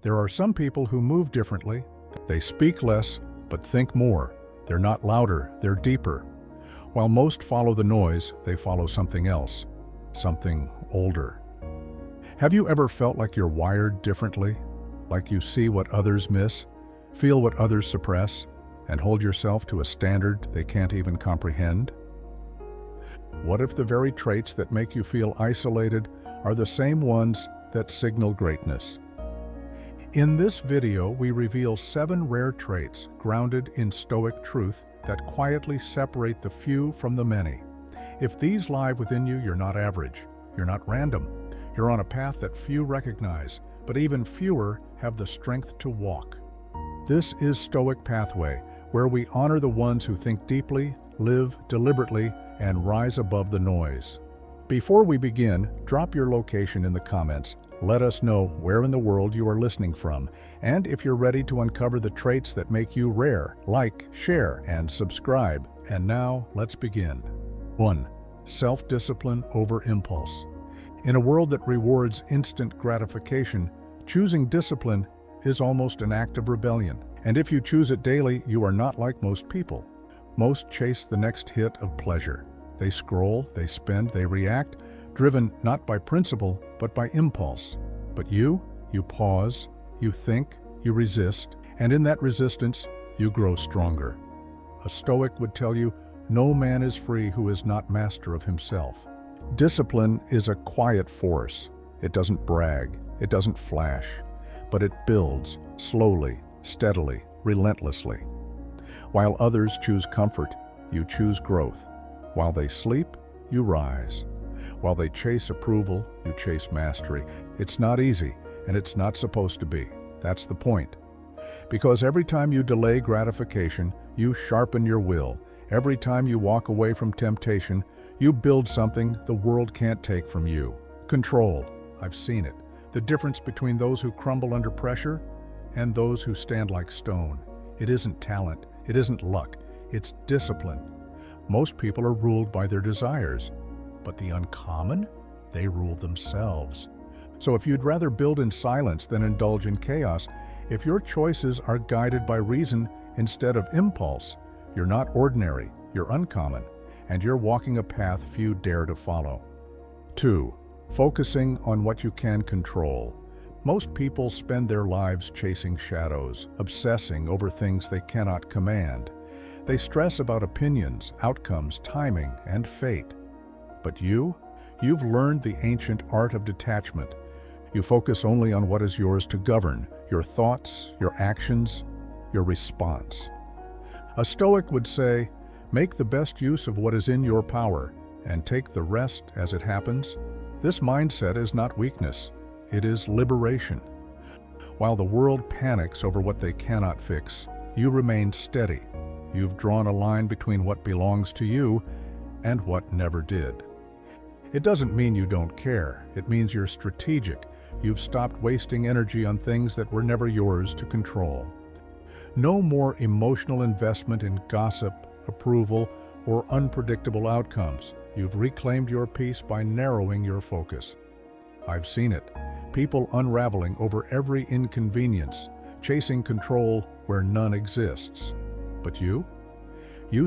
There are some people who move differently. They speak less, but think more. They're not louder, they're deeper. While most follow the noise, they follow something else, something older. Have you ever felt like you're wired differently? Like you see what others miss, feel what others suppress, and hold yourself to a standard they can't even comprehend? What if the very traits that make you feel isolated are the same ones that signal greatness? In this video, we reveal 7 rare traits grounded in Stoic truth that quietly separate the few from the many. If these lie within you, you're not average, you're not random, you're on a path that few recognize, but even fewer have the strength to walk. This is Stoic Pathway, where we honor the ones who think deeply, live deliberately, and rise above the noise. Before we begin, drop your location in the comments. Let us know where in the world you are listening from, and if you're ready to uncover the traits that make you rare. Like, share, and subscribe. And now, let's begin. 1. Self-discipline over impulse. In a world that rewards instant gratification, choosing discipline is almost an act of rebellion. And if you choose it daily, you are not like most people. Most chase the next hit of pleasure. They scroll, they spend, they react, driven not by principle, but by impulse. But you pause, you think, you resist, and in that resistance, you grow stronger. A Stoic would tell you, no man is free who is not master of himself. Discipline is a quiet force. It doesn't brag, it doesn't flash, but it builds slowly, steadily, relentlessly. While others choose comfort, you choose growth. While they sleep, you rise. While they chase approval, you chase mastery. It's not easy, and it's not supposed to be. That's the point. Because every time you delay gratification, you sharpen your will. Every time you walk away from temptation, you build something the world can't take from you. Control. I've seen it. The difference between those who crumble under pressure and those who stand like stone. It isn't talent. It isn't luck. It's discipline. Most people are ruled by their desires. But the uncommon, they rule themselves. So if you'd rather build in silence than indulge in chaos, if your choices are guided by reason instead of impulse, you're not ordinary, you're uncommon, and you're walking a path few dare to follow. 2. Focusing on what you can control. Most people spend their lives chasing shadows, obsessing over things they cannot command. They stress about opinions, outcomes, timing, and fate. But you've learned the ancient art of detachment. You focus only on what is yours to govern, your thoughts, your actions, your response. A Stoic would say, make the best use of what is in your power and take the rest as it happens. This mindset is not weakness, it is liberation. While the world panics over what they cannot fix, you remain steady. You've drawn a line between what belongs to you and what never did. It doesn't mean you don't care. It means you're strategic. You've stopped wasting energy on things that were never yours to control. No more emotional investment in gossip, approval, or unpredictable outcomes. You've reclaimed your peace by narrowing your focus. I've seen it. People unraveling over every inconvenience, chasing control where none exists. But you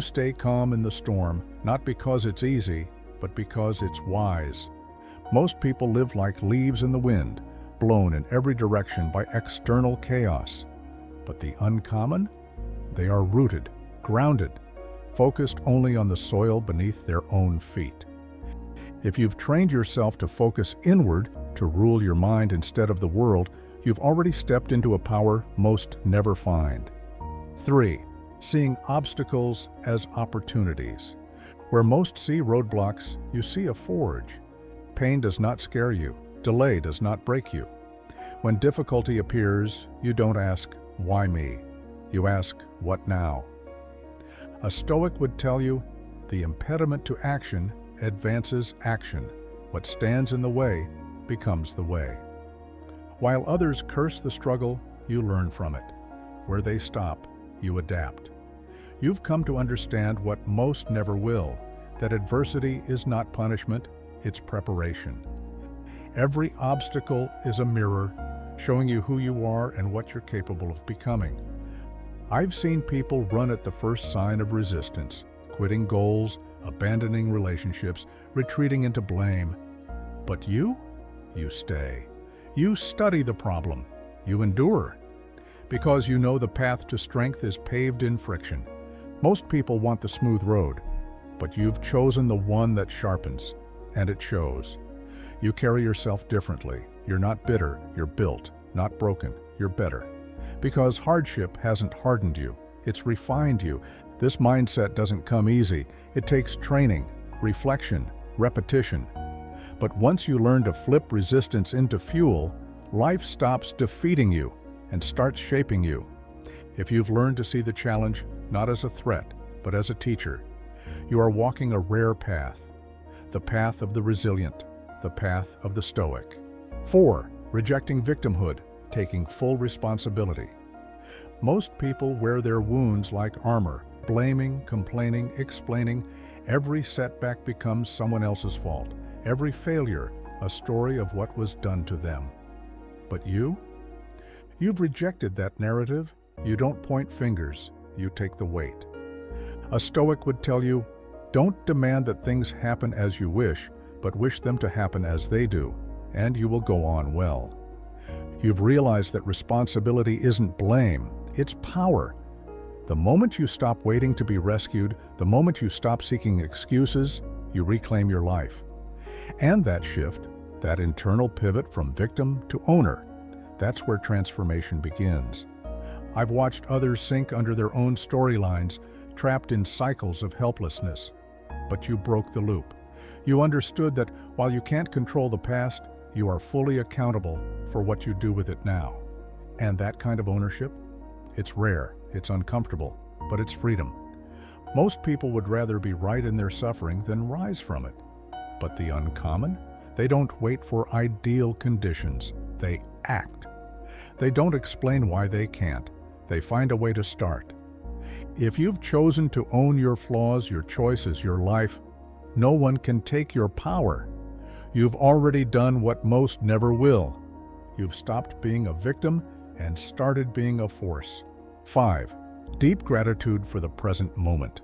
stay calm in the storm, not because it's easy, but because it's wise. Most people live like leaves in the wind, blown in every direction by external chaos. But the uncommon? They are rooted, grounded, focused only on the soil beneath their own feet. If you've trained yourself to focus inward, to rule your mind instead of the world, you've already stepped into a power most never find. 3. Seeing obstacles as opportunities. Where most see roadblocks, you see a forge. Pain does not scare you. Delay does not break you. When difficulty appears, you don't ask, why me? You ask, what now? A Stoic would tell you, the impediment to action advances action. What stands in the way becomes the way. While others curse the struggle, you learn from it. Where they stop, you adapt. You've come to understand what most never will, that adversity is not punishment, it's preparation. Every obstacle is a mirror. showing you who you are and what you're capable of becoming. I've seen people run at the first sign of resistance, quitting goals, abandoning relationships, retreating into blame. But you stay. You study the problem. You endure. Because you know the path to strength is paved in friction. Most people want the smooth road, but you've chosen the one that sharpens, and it shows. You carry yourself differently. You're not bitter, you're built, not broken, you're better. Because hardship hasn't hardened you, it's refined you. This mindset doesn't come easy. It takes training, reflection, repetition. But once you learn to flip resistance into fuel, life stops defeating you and starts shaping you. If you've learned to see the challenge not as a threat, but as a teacher, you are walking a rare path, the path of the resilient, the path of the Stoic. 4. Rejecting victimhood, taking full responsibility. Most people wear their wounds like armor, blaming, complaining, explaining. Every setback becomes someone else's fault. Every failure, a story of what was done to them. But you've rejected that narrative. You don't point fingers, you take the weight. A Stoic would tell you, don't demand that things happen as you wish, but wish them to happen as they do, and you will go on well. You've realized that responsibility isn't blame, it's power. The moment you stop waiting to be rescued, the moment you stop seeking excuses, you reclaim your life. And that shift, that internal pivot from victim to owner, that's where transformation begins. I've watched others sink under their own storylines, trapped in cycles of helplessness. But you broke the loop. You understood that while you can't control the past, you are fully accountable for what you do with it now. And that kind of ownership? It's rare, it's uncomfortable, but it's freedom. Most people would rather be right in their suffering than rise from it. But the uncommon? They don't wait for ideal conditions. They act. They don't explain why they can't. They find a way to start. If you've chosen to own your flaws, your choices, your life, no one can take your power. You've already done what most never will. You've stopped being a victim and started being a force. 5. Deep gratitude for the present moment.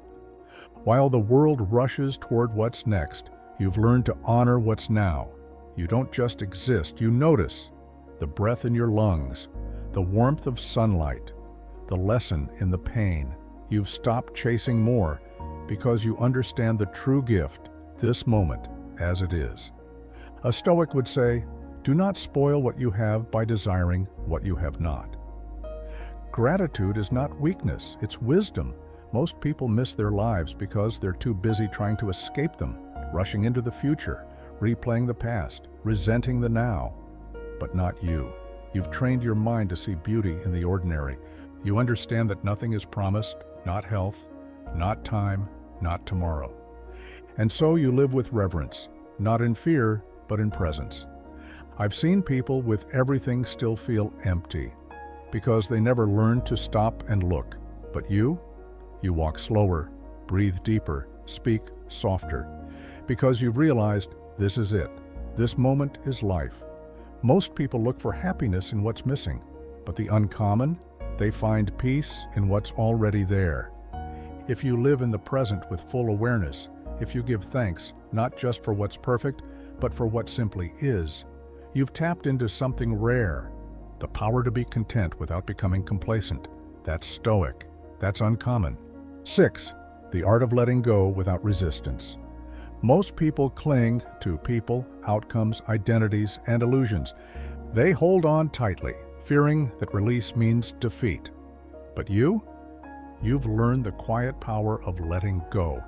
While the world rushes toward what's next, you've learned to honor what's now. You don't just exist, you notice. The breath in your lungs, the warmth of sunlight, the lesson in the pain. You've stopped chasing more because you understand the true gift, this moment, as it is. A Stoic would say, do not spoil what you have by desiring what you have not. Gratitude is not weakness, it's wisdom. Most people miss their lives because they're too busy trying to escape them, rushing into the future, replaying the past, resenting the now. But not you. You've trained your mind to see beauty in the ordinary. You understand that nothing is promised, not health, not time, not tomorrow. And so you live with reverence, not in fear, but in presence. I've seen people with everything still feel empty because they never learned to stop and look. But you walk slower, breathe deeper, speak softer, because you've realized this is it. This moment is life. Most people look for happiness in what's missing, but the uncommon, they find peace in what's already there. If you live in the present with full awareness, if you give thanks, not just for what's perfect, but for what simply is, you've tapped into something rare, the power to be content without becoming complacent. That's Stoic. That's uncommon. 6. The art of letting go without resistance. Most people cling to people, outcomes, identities, and illusions. They hold on tightly, fearing that release means defeat. But you've learned the quiet power of letting go,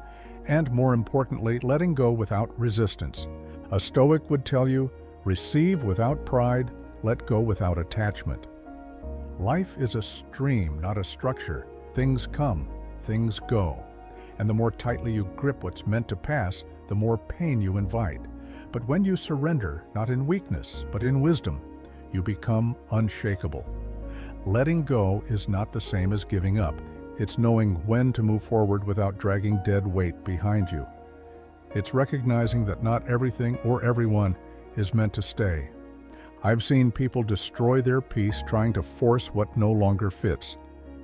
and more importantly, letting go without resistance. A Stoic would tell you, receive without pride, let go without attachment. Life is a stream, not a structure. Things come, things go. And the more tightly you grip what's meant to pass, the more pain you invite. But when you surrender, not in weakness, but in wisdom, you become unshakable. Letting go is not the same as giving up. It's knowing when to move forward without dragging dead weight behind you. It's recognizing that not everything or everyone is meant to stay. I've seen people destroy their peace trying to force what no longer fits.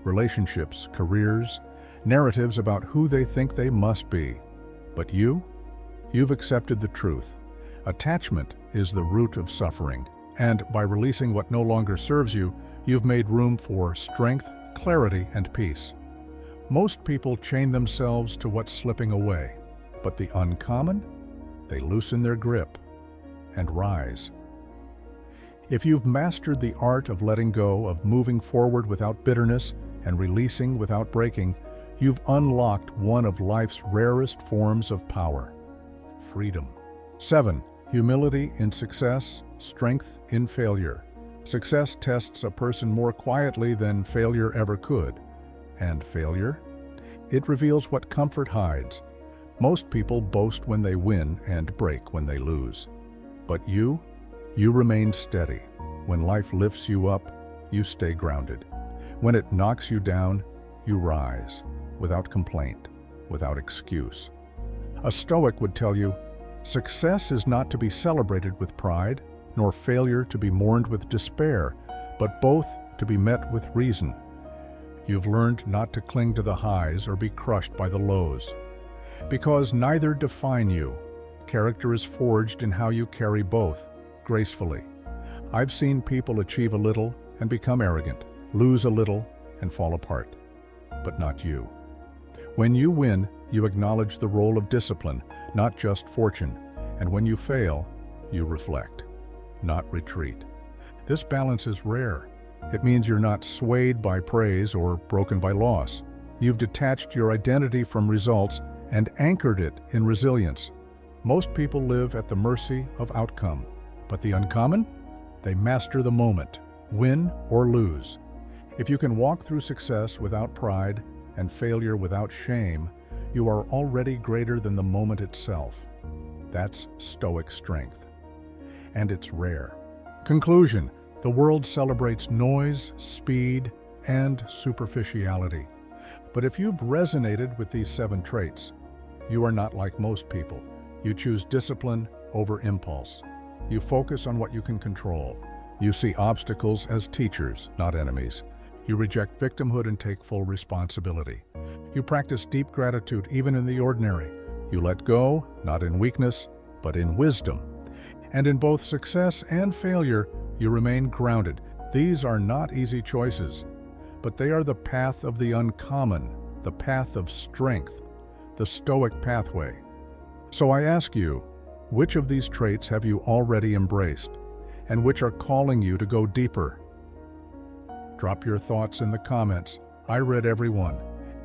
Relationships, careers, narratives about who they think they must be. But you've accepted the truth. Attachment is the root of suffering, and by releasing what no longer serves you, you've made room for strength, clarity, and peace. Most people chain themselves to what's slipping away, but the uncommon, they loosen their grip and rise. If you've mastered the art of letting go, of moving forward without bitterness and releasing without breaking, you've unlocked one of life's rarest forms of power: freedom. 7. Humility in success, strength in failure. Success tests a person more quietly than failure ever could. And failure? It reveals what comfort hides. Most people boast when they win and break when they lose. But you remain steady. When life lifts you up, you stay grounded. When it knocks you down, you rise, without complaint, without excuse. A Stoic would tell you, success is not to be celebrated with pride, nor failure to be mourned with despair, but both to be met with reason. You've learned not to cling to the highs or be crushed by the lows. Because neither define you. Character is forged in how you carry both, gracefully. I've seen people achieve a little and become arrogant, lose a little and fall apart. But not you. When you win, you acknowledge the role of discipline, not just fortune. And when you fail, you reflect, not retreat. This balance is rare. It means you're not swayed by praise or broken by loss. You've detached your identity from results and anchored it in resilience. Most people live at the mercy of outcome, but the uncommon? They master the moment, win or lose. If you can walk through success without pride and failure without shame, you are already greater than the moment itself. That's Stoic strength. And it's rare. Conclusion: the world celebrates noise, speed, and superficiality. But if you've resonated with these 7 traits, you are not like most people. You choose discipline over impulse. You focus on what you can control. You see obstacles as teachers, not enemies. You reject victimhood and take full responsibility. You practice deep gratitude even in the ordinary. You let go, not in weakness, but in wisdom. And in both success and failure, you remain grounded. These are not easy choices, but they are the path of the uncommon, the path of strength, the Stoic Pathway. So I ask you, which of these traits have you already embraced, and which are calling you to go deeper? Drop your thoughts in the comments. I read every one.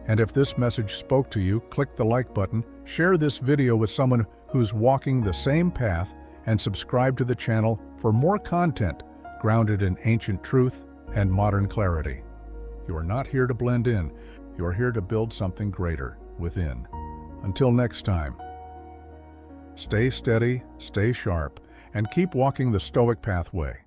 And if this message spoke to you, click the like button, share this video with someone who's walking the same path, and subscribe to the channel for more content grounded in ancient truth and modern clarity. You are not here to blend in. You are here to build something greater within. Until next time, stay steady, stay sharp, and keep walking the Stoic Pathway.